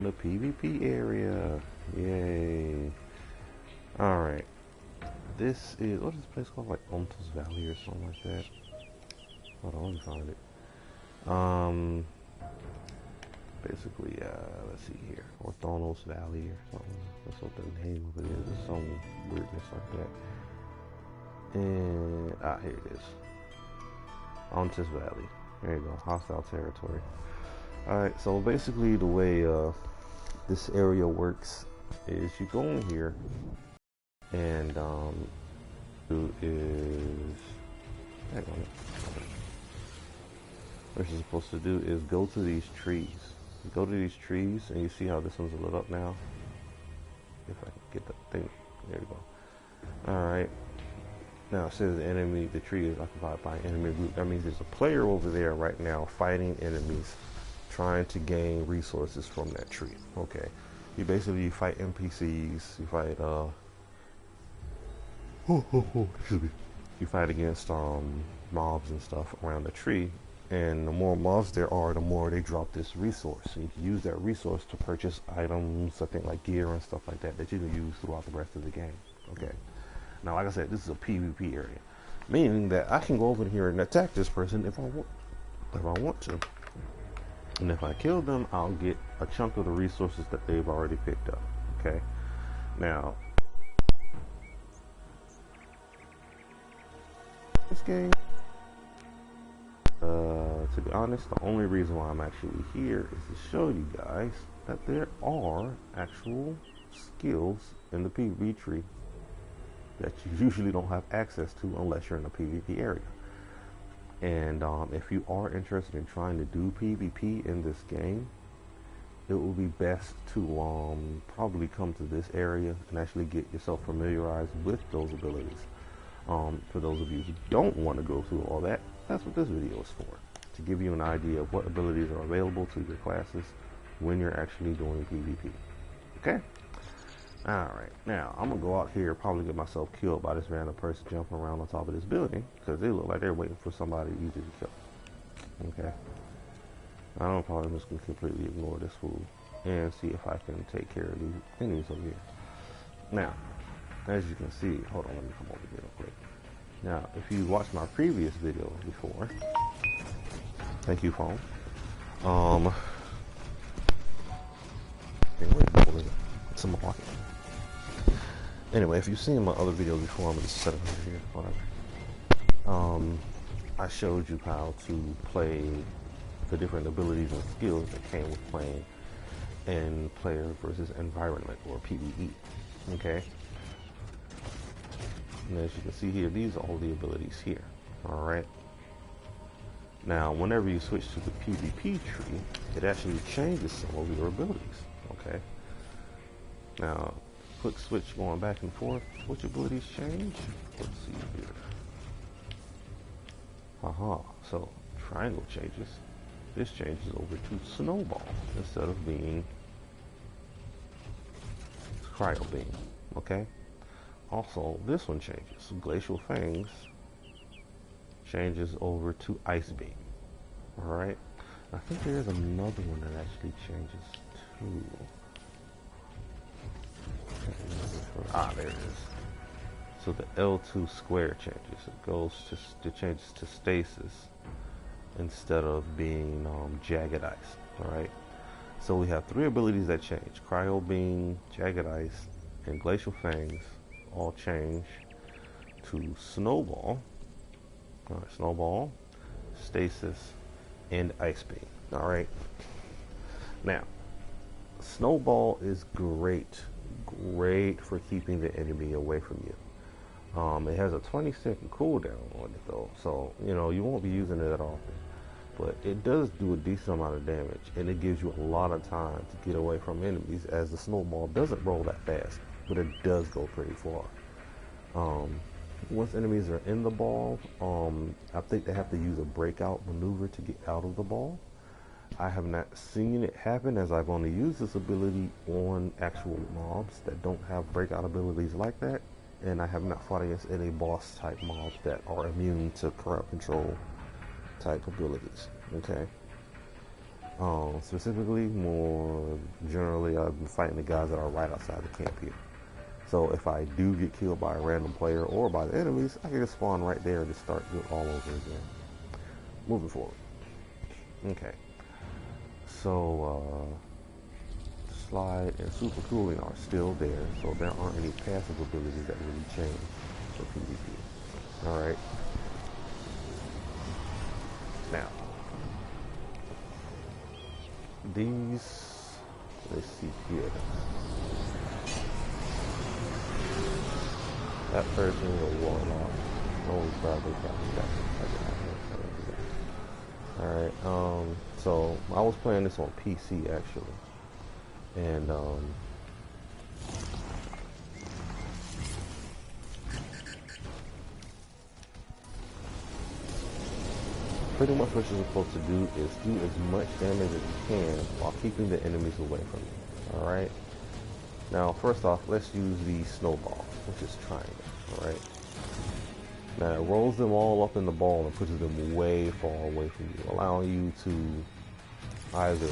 The PvP area. Yay. Alright. This is, what is this place called? Like Ontos Valley or something like that. Hold on, let me find it. Basically, let's see here. Orthonos Valley or something. That's what the name of it is. It's some weirdness like that. And, here it is. Ontos Valley. There you go. Hostile territory. Alright, so basically the way, this area works is you go in here and what you're supposed to do is go to these trees. You go to these trees and you see how this one's lit up now. If I can get that thing, there you go. Alright, now it says the tree is occupied by an enemy group. That means there's a player over there right now fighting enemies, trying to gain resources from that tree. Okay, you fight NPCs, you fight excuse me, you fight against mobs and stuff around the tree, and the more mobs there are, the more they drop this resource. So you can use that resource to purchase items, I think like gear and stuff like that, that you can use throughout the rest of the game. Okay, now like I said, this is a PvP area, meaning that I can go over here and attack this person if I want to. And if I kill them, I'll get a chunk of the resources that they've already picked up. Okay. Now, this game, to be honest, the only reason why I'm actually here is to show you guys that there are actual skills in the Pve Tree that you usually don't have access to unless you're in a PvP area. And if you are interested in trying to do PvP in this game, it will be best to probably come to this area and actually get yourself familiarized with those abilities. For those of you who don't want to go through all that, that's what this video is for. To give you an idea of what abilities are available to your classes when you're actually doing PvP. Okay? Alright, now I'm gonna go out here, probably get myself killed by this random person jumping around on top of this building, because they look like they're waiting for somebody easy to kill. Okay, I'm probably just gonna completely ignore this fool and see if I can take care of these enemies over here. Now, as you can see, hold on, let me come over here real quick. Now, if you watched my previous video before, thank you, phone. It's in my pocket. Anyway, if you've seen my other videos before, I'm going to set it over here, whatever. I showed you how to play the different abilities and skills that came with playing in player versus environment, or PvE. Okay? And as you can see here, these are all the abilities here. Alright? Now, whenever you switch to the PvP tree, it actually changes some of your abilities. Okay? Now, quick switch going back and forth. Which abilities change? Let's see here. Haha. So triangle changes. This changes over to snowball instead of being cryo beam. Okay. Also, this one changes. Glacial fangs changes over to ice beam. All right. I think there is another one that actually changes too. There it is. So the L2 square changes. It changes to stasis instead of being jagged ice. Alright. So we have three abilities that change. Cryo beam, jagged ice, and glacial fangs all change to snowball. Alright, snowball, stasis, and ice beam. Alright. Now, snowball is great for keeping the enemy away from you. It has a 20-second cooldown on it though, so you know you won't be using it that often, but it does do a decent amount of damage, and it gives you a lot of time to get away from enemies, as the snowball doesn't roll that fast, but it does go pretty far. Once enemies are in the ball, I think they have to use a breakout maneuver to get out of the ball. I have not seen it happen, as I've only used this ability on actual mobs that don't have breakout abilities like that, and I have not fought against any boss type mobs that are immune to crowd control type abilities. Okay. Specifically, more generally, I've been fighting the guys that are right outside the camp here. So if I do get killed by a random player or by the enemies, I can just spawn right there and just start all over again. Moving forward. Okay. So, slide and super cooling are still there, so there aren't any passive abilities that really change for PvP. Alright. Now, these, let's see here. That person is a warlock. Holy crap, they probably got it. Alright, so I was playing this on PC actually. And pretty much what you're supposed to do is do as much damage as you can while keeping the enemies away from you. Alright? Now, first off, let's use the snowball, which is triangle. Alright? Now, it rolls them all up in the ball and pushes them way far away from you, allowing you to either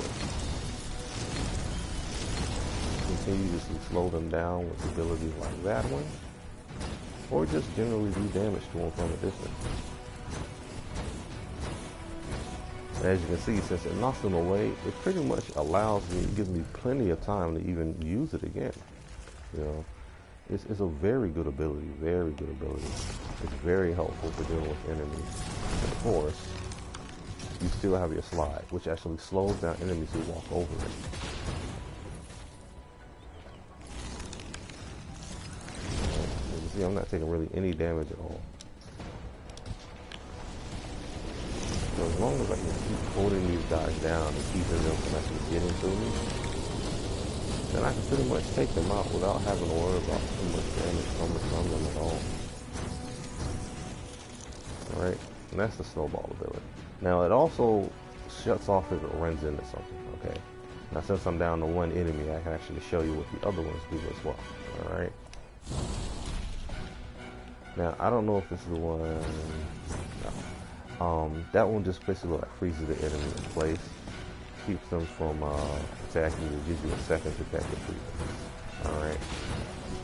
continuously slow them down with abilities like that one, or just generally do damage to them from a distance. As you can see, since it knocks them away, it pretty much allows me, it gives me plenty of time to even use it again. You know, it's a very good ability, very good ability. It's very helpful for dealing with enemies. And of course, you still have your slide, which actually slows down enemies who walk over it. You can see I'm not taking really any damage at all. So as long as I can keep holding these guys down and keeping them from actually getting to me, then I can pretty much take them out without having to worry about too much damage coming from them at all. Alright, and that's the snowball ability. Now it also shuts off if it runs into something, okay? Now since I'm down to one enemy, I can actually show you what the other ones do as well, alright? Now I don't know if this is the one, no. That one just basically like freezes the enemy in place, keeps them from attacking you, gives you a second to attack the freeze. Alright.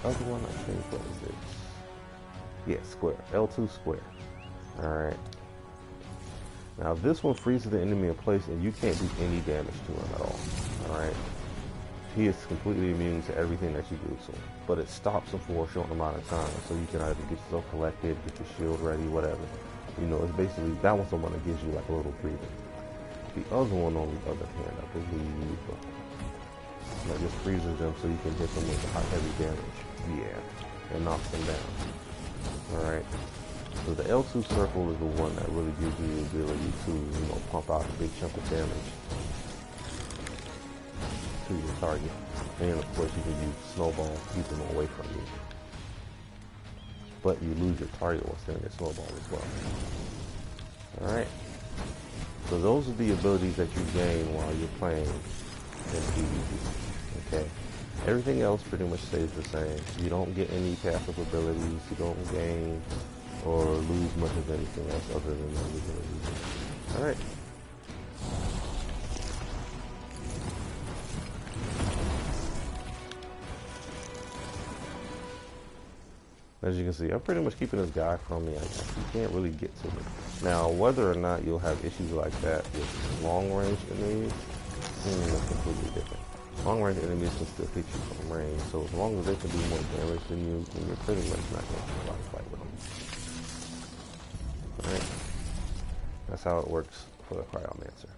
Other one I think, what is it? Yeah, square. L2 square. Alright. Now this one freezes the enemy in place and you can't do any damage to him at all. Alright. He is completely immune to everything that you do to him. But it stops him for a short amount of time, so you can either get yourself collected, get your shield ready, whatever. You know, it's basically, that one's the one that gives you like a little breather. The other one, on the other hand, I believe, that just freezes them so you can hit them with the high heavy damage. Yeah, and knocks them down. Alright. So the L2 circle is the one that really gives you the ability to, you know, pump out a big chunk of damage to your target. And of course you can use snowball to keep them away from you. But you lose your target while sending a snowball as well. Alright. So those are the abilities that you gain while you're playing in PvP. Okay. Everything else pretty much stays the same. You don't get any passive abilities, you don't gain or lose much of anything else other than those abilities. Alright. As you can see, I'm pretty much keeping this guy from me. He can't really get to me. Now, whether or not you'll have issues like that with long-range enemies, that's completely different. Long-range enemies can still hit you from range, so as long as they can do more damage than you, then you're pretty much not going to have a lot of fight with them. Alright? That's how it works for the Cryomancer.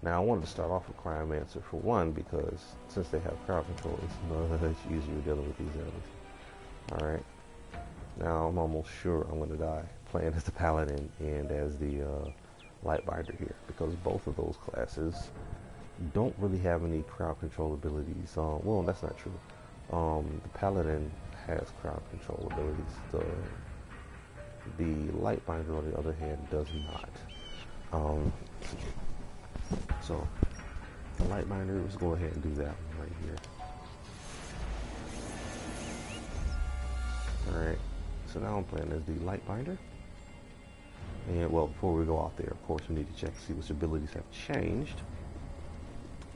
Now, I wanted to start off with Cryomancer for one, because since they have crowd control, it's much easier dealing with these enemies. Alright? Now I'm almost sure I'm going to die playing as the Paladin and as the Lightbinder here, because both of those classes don't really have any crowd control abilities. Well, that's not true. The Paladin has crowd control abilities. The Lightbinder, on the other hand, does not. So the Lightbinder, let's go ahead and do that one right here. Alright. So now I'm playing as the Lightbinder. And well, before we go out there, of course, we need to check to see which abilities have changed.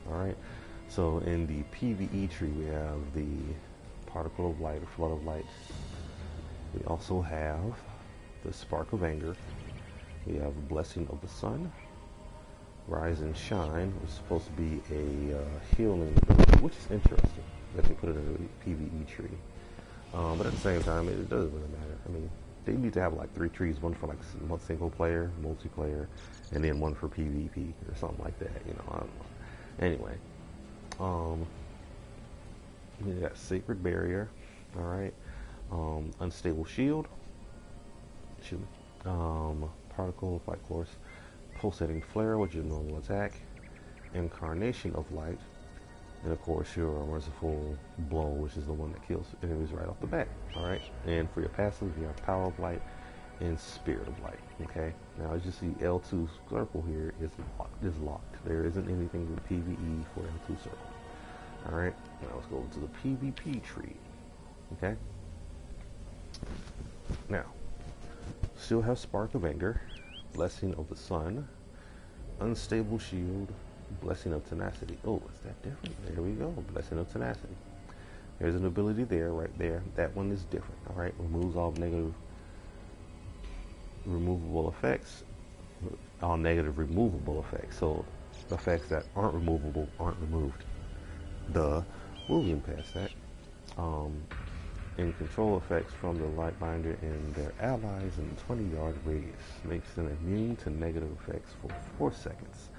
All right. So in the PvE tree, we have the particle of light or flood of light. We also have the spark of anger. We have blessing of the sun. Rise and shine, which is supposed to be a healing ability, which is interesting that they put it in the PvE tree. But at the same time, it doesn't really matter. I mean, they need to have like 3 trees, one for like single player, multiplayer, and then one for PvP or something like that. You know, I don't know. Anyway, we got sacred barrier. All right, unstable shield. Particle of light course. Pulsating flare, which is a normal attack. Incarnation of light. And of course your merciful blow, which is the one that kills enemies right off the bat. Alright. And for your passive, you have power of light and spirit of light. Okay. Now as you see, L2 circle here is locked. There isn't anything with PvE for L2 circle. Alright. Now let's go to the PvP tree. Okay. Now, still have spark of anger. Blessing of the sun, unstable shield, blessing of tenacity. Oh, is that different? There we go. Blessing of tenacity. There's an ability there, right there. That one is different. All right, removes all negative removable effects, all negative removable effects. So effects that aren't removable aren't removed. Moving past that. And control effects from the Lightbinder and their allies in a 20-yard radius. Makes them immune to negative effects for 4 seconds.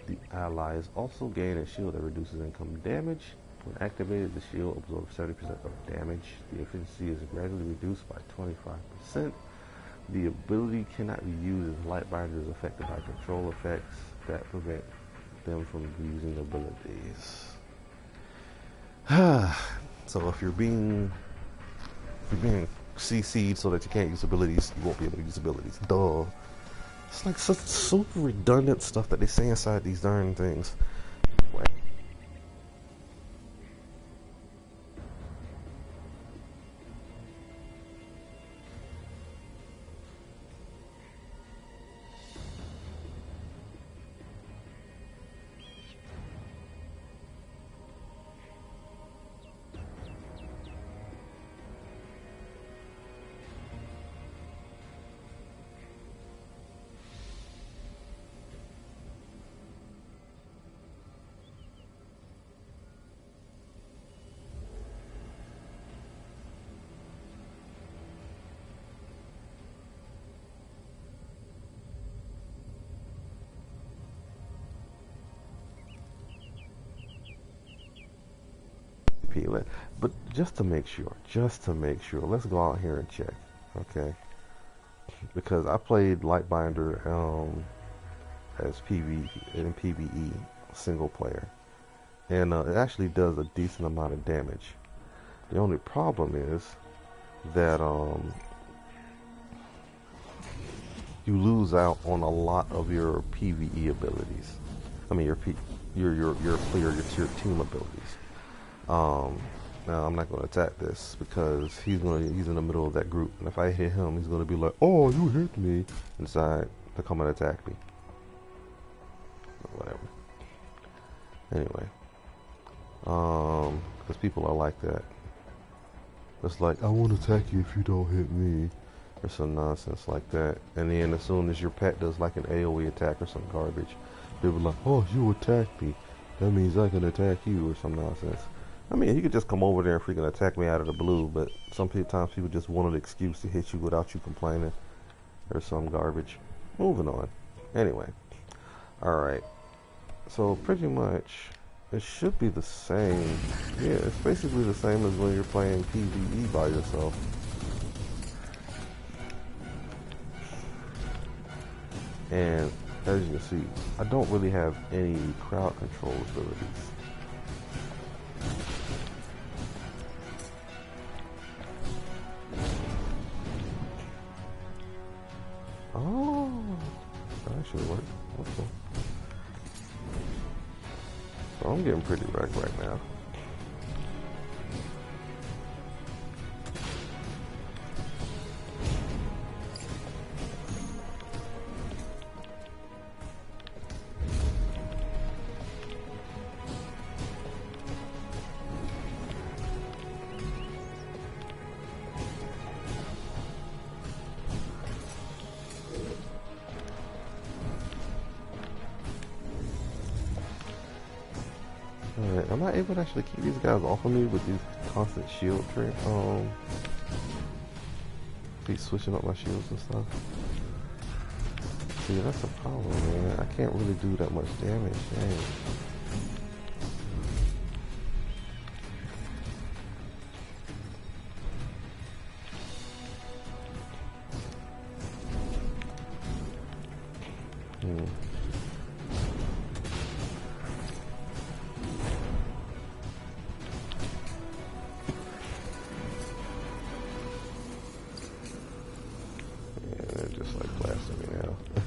The allies also gain a shield that reduces incoming damage. When activated, the shield absorbs 70% of damage. The efficiency is gradually reduced by 25%. The ability cannot be used as Lightbinder is affected by control effects that prevent them from using abilities. So if you're being CC'd so that you can't use abilities, you won't be able to use abilities. Duh. It's like such super redundant stuff that they say inside these darn things. Peel it, but just to make sure, let's go out here and check, okay? Because I played Lightbinder as PvE single player, and it actually does a decent amount of damage. The only problem is that you lose out on a lot of your PvE abilities. I mean your team abilities. Now I'm not going to attack this because he's in the middle of that group, and if I hit him, he's going to be like, "Oh, you hit me," and decide to come and attack me. Whatever. Anyway, because people are like that. It's like, "I won't attack you if you don't hit me," or some nonsense like that. And then as soon as your pet does like an AoE attack or some garbage, they'll be like, "Oh, you attacked me. That means I can attack you," or some nonsense. I mean, he could just come over there and freaking attack me out of the blue, but sometimes people just want an excuse to hit you without you complaining or some garbage. Moving on. Anyway. Alright. So pretty much, it should be the same. Yeah, it's basically the same as when you're playing PvE by yourself. And as you can see, I don't really have any crowd control abilities. Oh, that actually worked. Okay. So I'm getting pretty wrecked right now. am I able to actually keep these guys off of me with these constant shield trick? Be switching up my shields and stuff. See, that's the problem, man. I can't really do that much damage. Dang.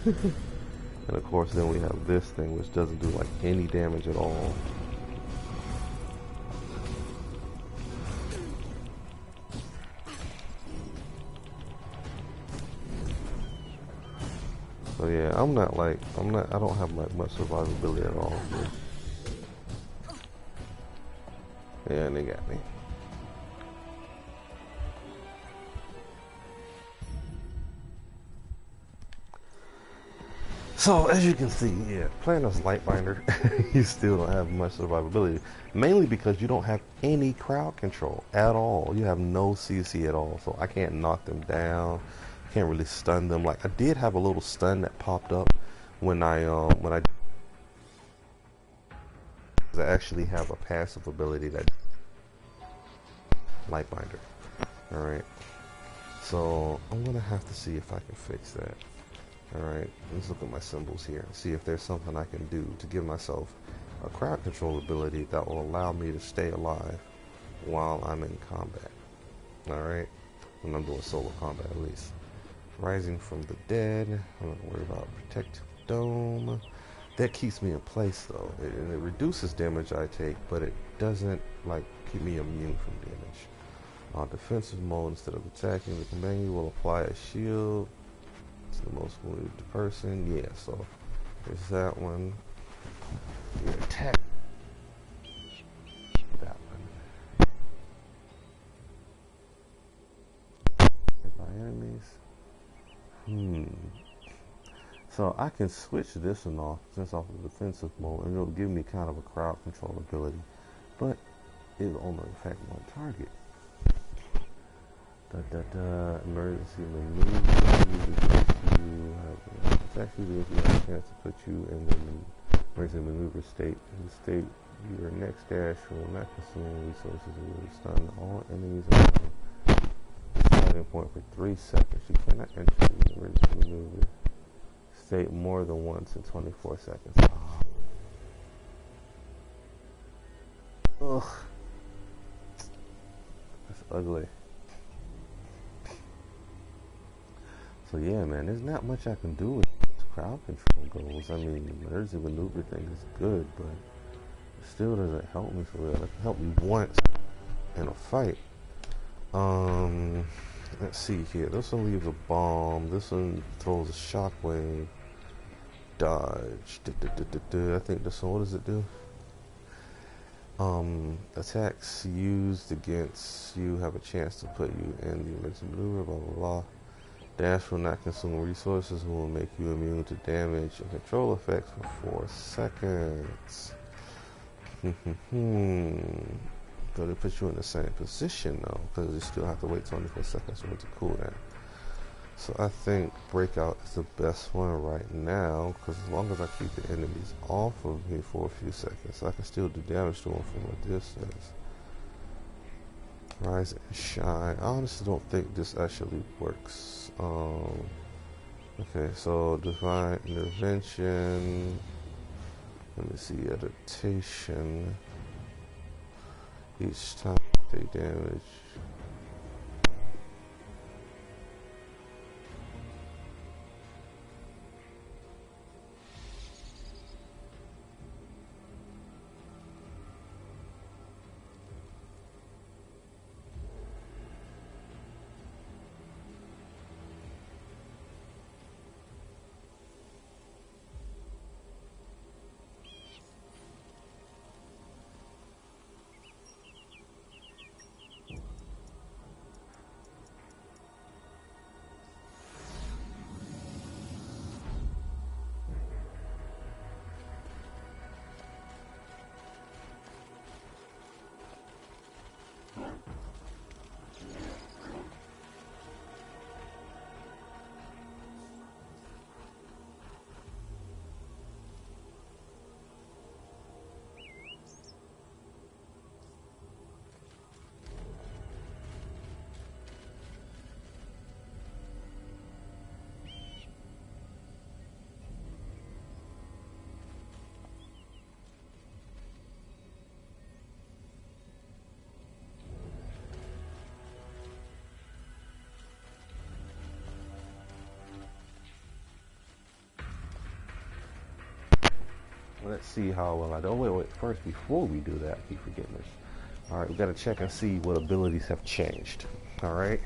And of course then we have this thing which doesn't do like any damage at all. So yeah, I don't have much survivability at all here. Yeah, and they got me. So as you can see, yeah, playing as Lightbinder, you still don't have much survivability. Mainly because you don't have any crowd control at all. You have no CC at all, so I can't knock them down. Can't really stun them. Like I did have a little stun that popped up when I actually have a passive ability that Lightbinder. All right, so I'm gonna have to see if I can fix that. Alright, let's look at my symbols here and see if there's something I can do to give myself a crowd control ability that will allow me to stay alive while I'm in combat. Alright, when I'm doing solo combat at least. Rising from the dead, I'm not worried about protective dome. That keeps me in place though, and it reduces damage I take, but it doesn't like keep me immune from damage. Defensive mode, instead of attacking the companion, will apply a shield. The most wounded person, yeah, so there's that one. The attack, that one. By enemies. So I can switch this one off, since off of defensive mode, and it'll give me kind of a crowd control ability, but it'll only affect one target. Emergency maneuver. It's actually gives you a chance to put you in the emergency maneuver state. In the state, your next dash will not consume resources and will stun all enemies around the starting point for 3 seconds. You cannot enter the emergency maneuver state more than once in 24 seconds. Ugh. That's ugly. So yeah, man, there's not much I can do with crowd control goals. I mean, the emergency maneuver thing is good, but it still doesn't help me for real. It can help me once in a fight. Let's see here. This one leaves a bomb. This one throws a shockwave. Dodge. I think this one, what does it do? Attacks used against you have a chance to put you in the emergency maneuver, blah, blah, blah. Dash will not consume resources, will make you immune to damage and control effects for 4 seconds. But it puts you in the same position though, because you still have to wait 24 seconds for it to cool down. So I think Breakout is the best one right now, because as long as I keep the enemies off of me for a few seconds, I can still do damage to them from a distance. Rise and Shine. I honestly don't think this actually works. Okay, so Divine Intervention. Let me see, Adaptation. Each time you take damage. Let's see how well I do. Oh, wait. First, before we do that, I keep forgetting this. All right, we got to check and see what abilities have changed. All right.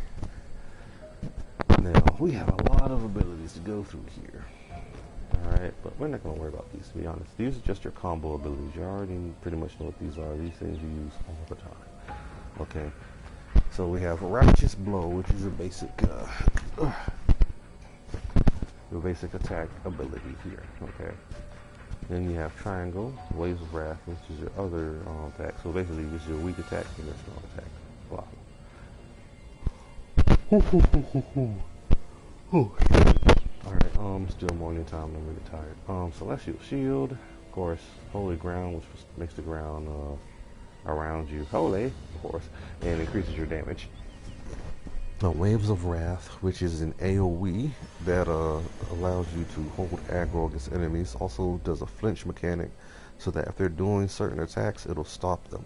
Now, we have a lot of abilities to go through here. Alright, but we're not going to worry about these, to be honest. These are just your combo abilities. You already pretty much know what these are. These things you use all the time. Okay, so we have Righteous Blow, which is your basic attack ability here. Okay, then you have Triangle, Waves of Wrath, which is your other attack. So basically, this is your weak attack and your strong attack. Wow. Alright, still morning time, I'm really tired. Celestial Shield, of course, Holy Ground, which makes the ground around you holy, of course, and increases your damage. Waves of Wrath, which is an AoE that allows you to hold aggro against enemies. Also does a flinch mechanic, so that if they're doing certain attacks, it'll stop them.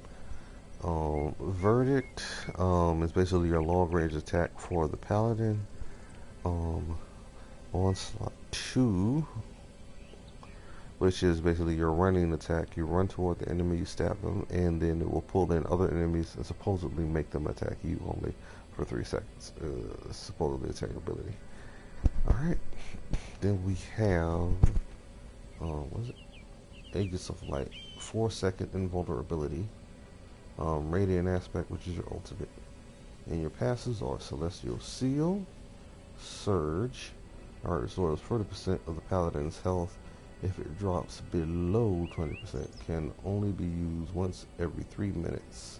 Verdict is basically your long range attack for the Paladin. Onslaught 2, which is basically your running attack. You run toward the enemy, you stab them, and then it will pull in other enemies and supposedly make them attack you only for 3 seconds. Supposedly attack ability. Alright. Then we have, what is it? Aegis of Light. 4-second invulnerability. Radiant Aspect, which is your ultimate. And your passes are Celestial Seal, Surge. Alright, restores 40% of the Paladin's health if it drops below 20%. Can only be used once every 3 minutes.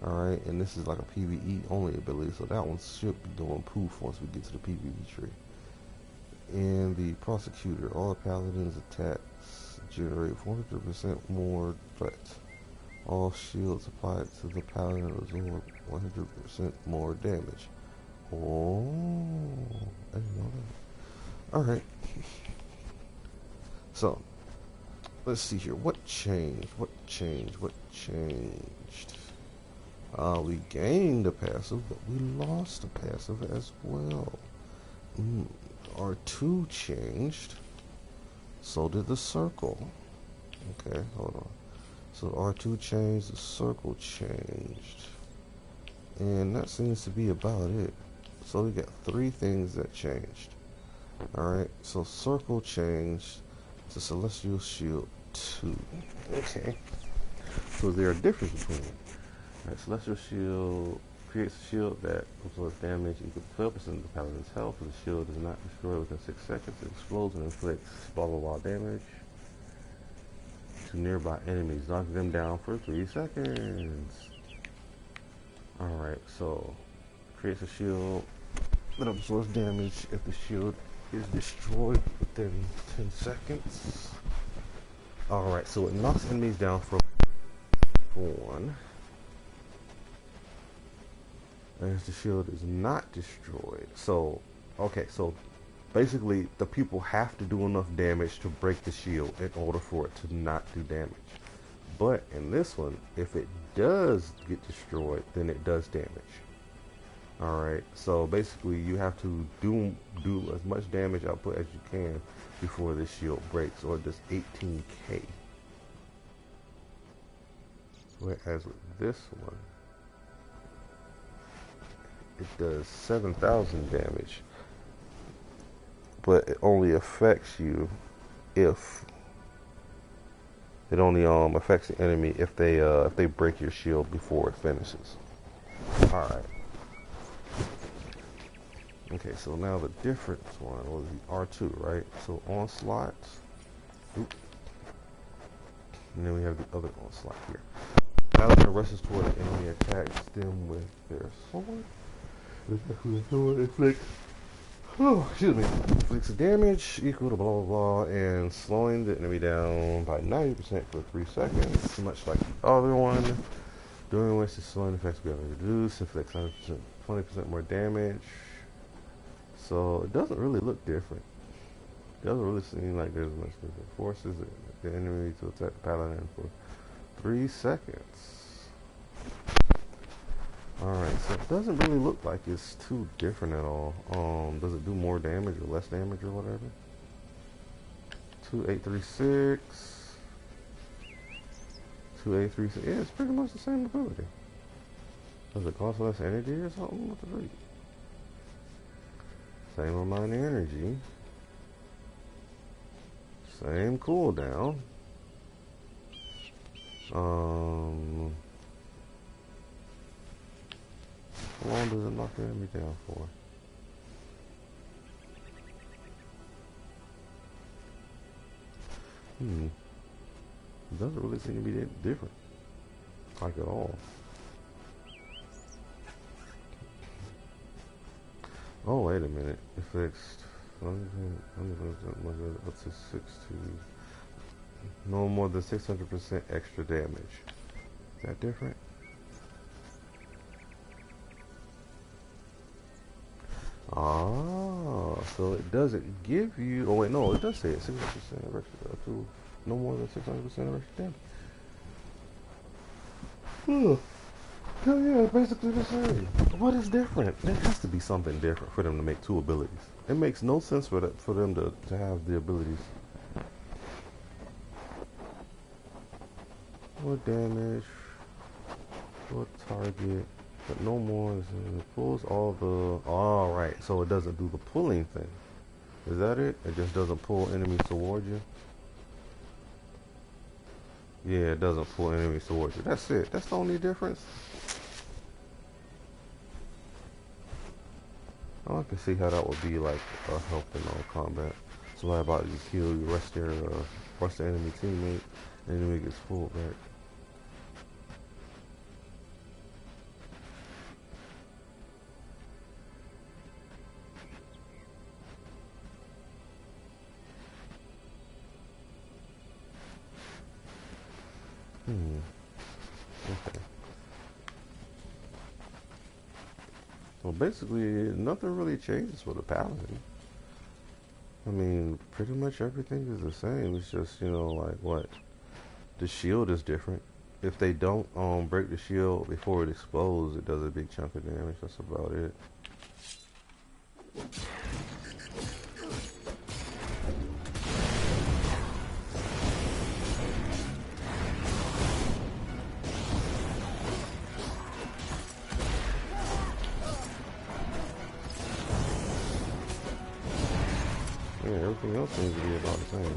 Alright, and this is like a PvE only ability, so that one should be going poof once we get to the Pve Tree. And the Prosecutor, all Paladin's attacks generate 400% more threat. All shields applied to the Paladin absorb 100% more damage. Oh, I didn't know that. Alright. So, let's see here. What changed? We gained a passive, but we lost a passive as well. R2 changed. So did the circle. Okay, hold on. So R2 changed, the circle changed. And that seems to be about it. So we got 3 things that changed. Alright, so circle changed to Celestial Shield 2. Okay. So there are differences between them. Alright, Celestial Shield creates a shield that absorbs damage equal to 12% of the Paladin's health. If the shield is not destroyed within 6 seconds, it explodes and inflicts blah blah blah damage to nearby enemies, knocking them down for 3 seconds. Alright, so creates a shield that absorbs damage if the shield is destroyed within 10 seconds. Alright, so it knocks enemies down for 1. As the shield is not destroyed. So, okay, so basically the people have to do enough damage to break the shield in order for it to not do damage. But in this one, if it does get destroyed, then it does damage. Alright, so basically you have to do as much damage output as you can before this shield breaks, or it does 18k. Whereas with this one, it does 7,000 damage, but it only affects you if it only affects the enemy if they break your shield before it finishes. All right. Okay, so now the difference one was the R2, right? So onslaught, and then we have the other onslaught here. Paladin rushes toward an enemy, attacks them with their sword. Inflicts damage equal to blah blah blah, and slowing the enemy down by 90% for 3 seconds, much like the other one. During which the slowing effects will be reduced, inflicts 20% more damage. So it doesn't really look different. It doesn't really seem like there's much different. Forces the enemy to attack the Paladin for 3 seconds. Alright, so it doesn't really look like it's too different at all. Does it do more damage or less damage or whatever? 2836. 2A3. Yeah, it's pretty much the same ability. Does it cost less energy or something? What the freak? Same amount of energy. Same cooldown. How long does it knock the enemy down for? It doesn't really seem to be that different. Like at all. Oh, wait a minute. It fixed. Up to 6 to no more than 600% extra damage. Is that different? Ah, so it doesn't give you. Oh wait, no, it does say it 600% extra up to no more than 600% extra damage. Oh yeah, basically the same. What is different? There has to be something different for them to make two abilities. It makes no sense for them to have the abilities. More damage, more target, but no more. It pulls all the. All right, so it doesn't do the pulling thing. Is that it? It just doesn't pull enemies towards you. Yeah, it doesn't pull enemies towards you. That's it. That's the only difference. Oh, I can see how that would be like a help in combat. Somebody about to kill you, rush the enemy teammate, and the enemy gets pulled back. Okay. Well, basically, nothing really changes for the paladin. I mean, pretty much everything is the same. It's just, like what? The shield is different. If they don't break the shield before it explodes, it does a big chunk of damage. That's about it. Yeah, everything else seems to be about the same.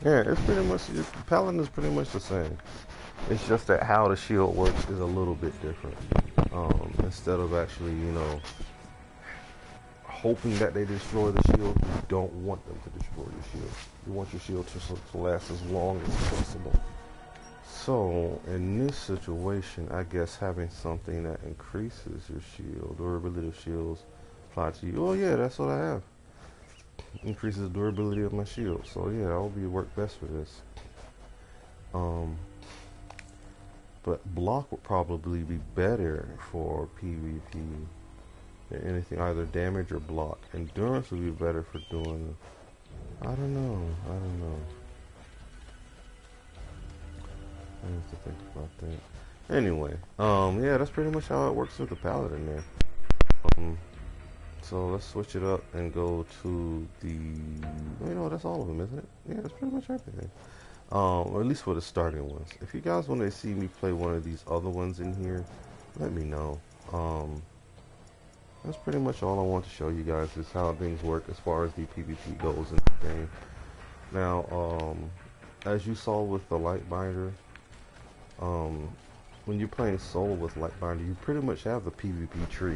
Yeah, it's pretty much, Paladin is pretty much the same. It's just that how the shield works is a little bit different. Instead of actually, hoping that they destroy the shield, you don't want them to destroy your shield. You want your shield to last as long as possible. So, in this situation, I guess having something that increases your shield, durability of shields, apply to you. Oh yeah, that's what I have. Increases the durability of my shield. So yeah, that will be work best for this. But block would probably be better for PvP than anything, either damage or block. Endurance would be better for doing. I don't know. I have to think about that. Anyway, yeah, that's pretty much how it works with the paladin there. So let's switch it up and go to the. That's all of them, isn't it? Yeah, that's pretty much everything. Or at least for the starting ones. If you guys want to see me play one of these other ones in here, let me know. That's pretty much all I want to show you guys is how things work as far as the PvP goes in the game. Now, as you saw with the Lightbinder, when you're playing solo with Lightbinder, you pretty much have the PvP tree.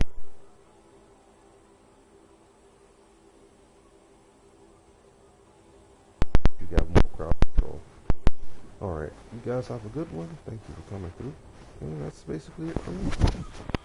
You got more crowd control. Alright, you guys have a good one. Thank you for coming through. And that's basically it for me.